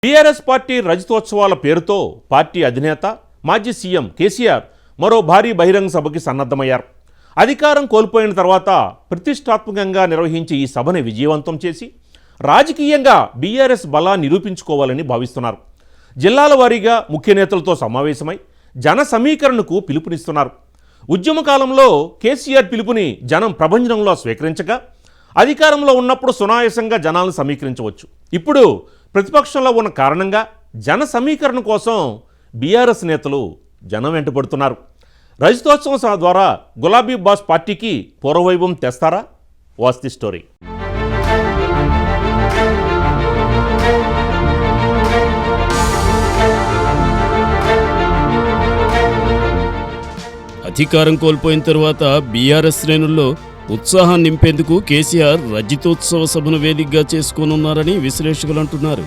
TRS party రజతోత్సవాల పేరుతో party అధినేత మాజీ సీఎం కేసీఆర్ మరో భారీ బహిరంగ సభకి సన్నద్ధమయ్యారు. అధికారం కోల్పోయిన తర్వాత ప్రతిష్టాత్మకంగా నిర్వహించి ఈ సభని విజయవంతం చేసి రాజకీయంగా బీఆర్ఎస్ బలాన్ని నిరూపించుకోవాలని భావిస్తున్నారు. జిల్లాల వారీగా ముఖ్య నేతలతో సమావేశమై జన సమీకరణకు పిలుపునిస్తున్నారు. ఉద్యమ కాలంలో కేసీఆర్ పిలుపుని జనం ప్రభంజనంలో స్వీకరించగా అధికారంలో ఉన్నప్పుడు సునాయాసంగా జనాలను సమీకరించవచ్చు. ఇప్పుడు ప్రతిపక్షంలో ఉన్న కారణంగా జన సమీకరణ కోసం బీఆర్ఎస్ నేతలు జనం వెంటబడుతున్నారు. రజతోత్సవం సభ ద్వారా గులాబీ బాస్ పార్టీకి పూర్వవైభవం తెస్తారా? Watch the story. అధికారం కోల్పోయిన తరువాత బీఆర్ఎస్ శ్రేణుల్లో ఉత్సాహం నింపేందుకు కేసీఆర్ రజతోత్సవ సభను వేదికగా చేసుకోనున్నారని విశ్లేషకులు అంటున్నారు.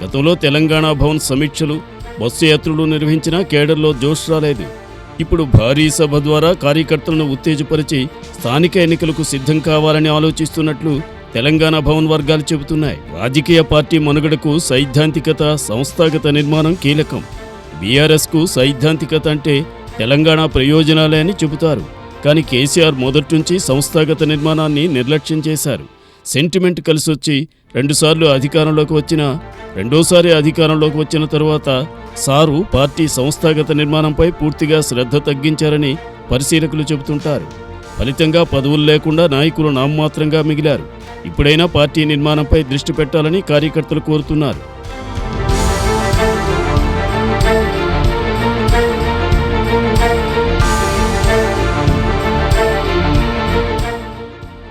గతంలో తెలంగాణ భవన్ సమీక్షలు, బస్సు యాత్రలు నిర్వహించిన కేడర్లో జోష్ రాలేదు. ఇప్పుడు భారీ సభ ద్వారా కార్యకర్తలను ఉత్తేజపరిచి స్థానిక ఎన్నికలకు సిద్ధం కావాలని ఆలోచిస్తున్నట్లు తెలంగాణ భవన్ వర్గాలు చెబుతున్నాయి. రాజకీయ పార్టీ మనుగడకు సైద్ధాంతికత, సంస్థాగత నిర్మాణం కీలకం. బీఆర్ఎస్కు సైద్ధాంతికత అంటే తెలంగాణ ప్రయోజనాలే అని చెబుతారు. కానీ కేసీఆర్ మొదటి నుంచి సంస్థాగత నిర్మాణాన్ని నిర్లక్ష్యం చేశారు. సెంటిమెంట్ కలిసొచ్చి రెండోసారి అధికారంలోకి వచ్చిన తరువాత సారు పార్టీ సంస్థాగత నిర్మాణంపై పూర్తిగా శ్రద్ధ తగ్గించారని పరిశీలకులు చెబుతుంటారు. ఫలితంగా పదవులు లేకుండా నాయకులు నామమాత్రంగా మిగిలారు. ఇప్పుడైనా పార్టీ నిర్మాణంపై దృష్టి పెట్టాలని కార్యకర్తలు కోరుతున్నారు.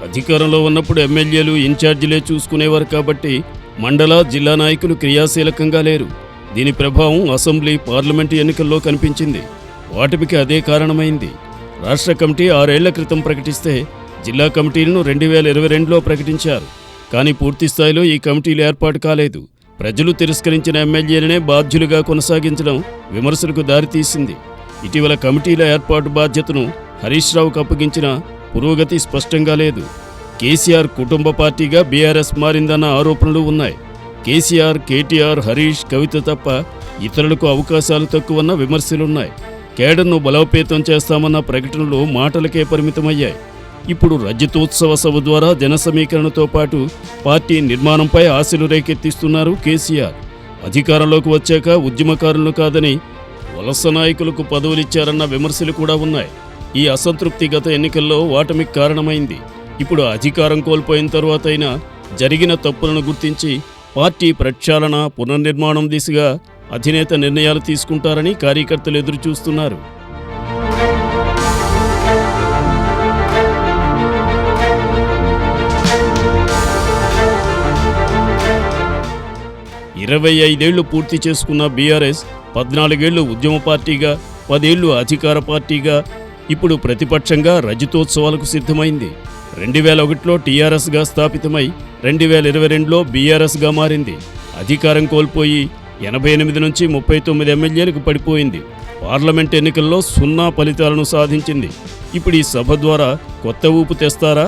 అధికారంలో ఉన్నప్పుడు ఎమ్మెల్యేలు, ఇన్ఛార్జీలే చూసుకునేవారు కాబట్టి మండల, జిల్లా నాయకులు క్రియాశీలకంగా లేరు. దీని ప్రభావం అసెంబ్లీ, పార్లమెంటు ఎన్నికల్లో కనిపించింది. వాటికి అదే కారణమైంది. రాష్ట్ర కమిటీ 6 ఏళ్ల క్రితం ప్రకటిస్తే జిల్లా కమిటీలను 2022లో ప్రకటించారు. కానీ పూర్తి స్థాయిలో ఈ కమిటీలు ఏర్పాటు కాలేదు. ప్రజలు తిరస్కరించిన ఎమ్మెల్యేలనే బాధ్యులుగా కొనసాగించడం విమర్శలకు దారితీసింది. ఇటీవల కమిటీల ఏర్పాటు బాధ్యతను హరీష్ రావుకు అప్పగించిన పురోగతి స్పష్టంగా లేదు. కేసీఆర్ కుటుంబ పార్టీగా బీఆర్ఎస్ మారిందన్న ఆరోపణలు ఉన్నాయి. కేసీఆర్, కేటీఆర్, హరీష్, కవిత తప్ప ఇతరులకు అవకాశాలు తక్కువన్న విమర్శలున్నాయి. కేడర్ను బలోపేతం చేస్తామన్న ప్రకటనలు మాటలకే పరిమితమయ్యాయి. ఇప్పుడు రజతోత్సవ సభ ద్వారా జన సమీకరణతో పాటు పార్టీ నిర్మాణంపై ఆశలు రేకెత్తిస్తున్నారు కేసీఆర్. అధికారంలోకి వచ్చాక ఉద్యమకారులను కాదని వలస నాయకులకు పదవులిచ్చారన్న విమర్శలు కూడా ఉన్నాయి. ఈ అసంతృప్తి గత ఎన్నికల్లో ఓటమికి కారణమైంది. ఇప్పుడు అధికారం కోల్పోయిన తరువాతైనా జరిగిన తప్పులను గుర్తించి పార్టీ ప్రక్షాళన, పునర్నిర్మాణం దిశగా అధినేత నిర్ణయాలు తీసుకుంటారని కార్యకర్తలు ఎదురుచూస్తున్నారు. ఇరవై 25 ఏళ్లు పూర్తి చేసుకున్న బీఆర్ఎస్ 14 ఏళ్లు ఉద్యమ పార్టీగా, 10 ఏళ్లు అధికార పార్టీగా, ఇప్పుడు ప్రతిపక్షంగా రజతోత్సవాలకు సిద్ధమైంది. 2001లో టీఆర్ఎస్గా స్థాపితమై 2022లో బీఆర్ఎస్గా మారింది. అధికారం కోల్పోయి 88 నుంచి 39 ఎమ్మెల్యేలకు పడిపోయింది. పార్లమెంట్ ఎన్నికల్లో 0 ఫలితాలను సాధించింది. ఇప్పుడు ఈ సభ ద్వారా కొత్త ఊపు తెస్తారా?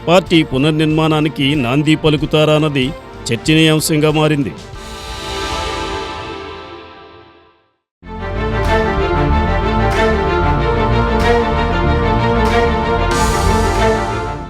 పార్టీ పునర్నిర్మాణానికి నాంది పలుకుతారా అన్నది చర్చనీయాంశంగా మారింది.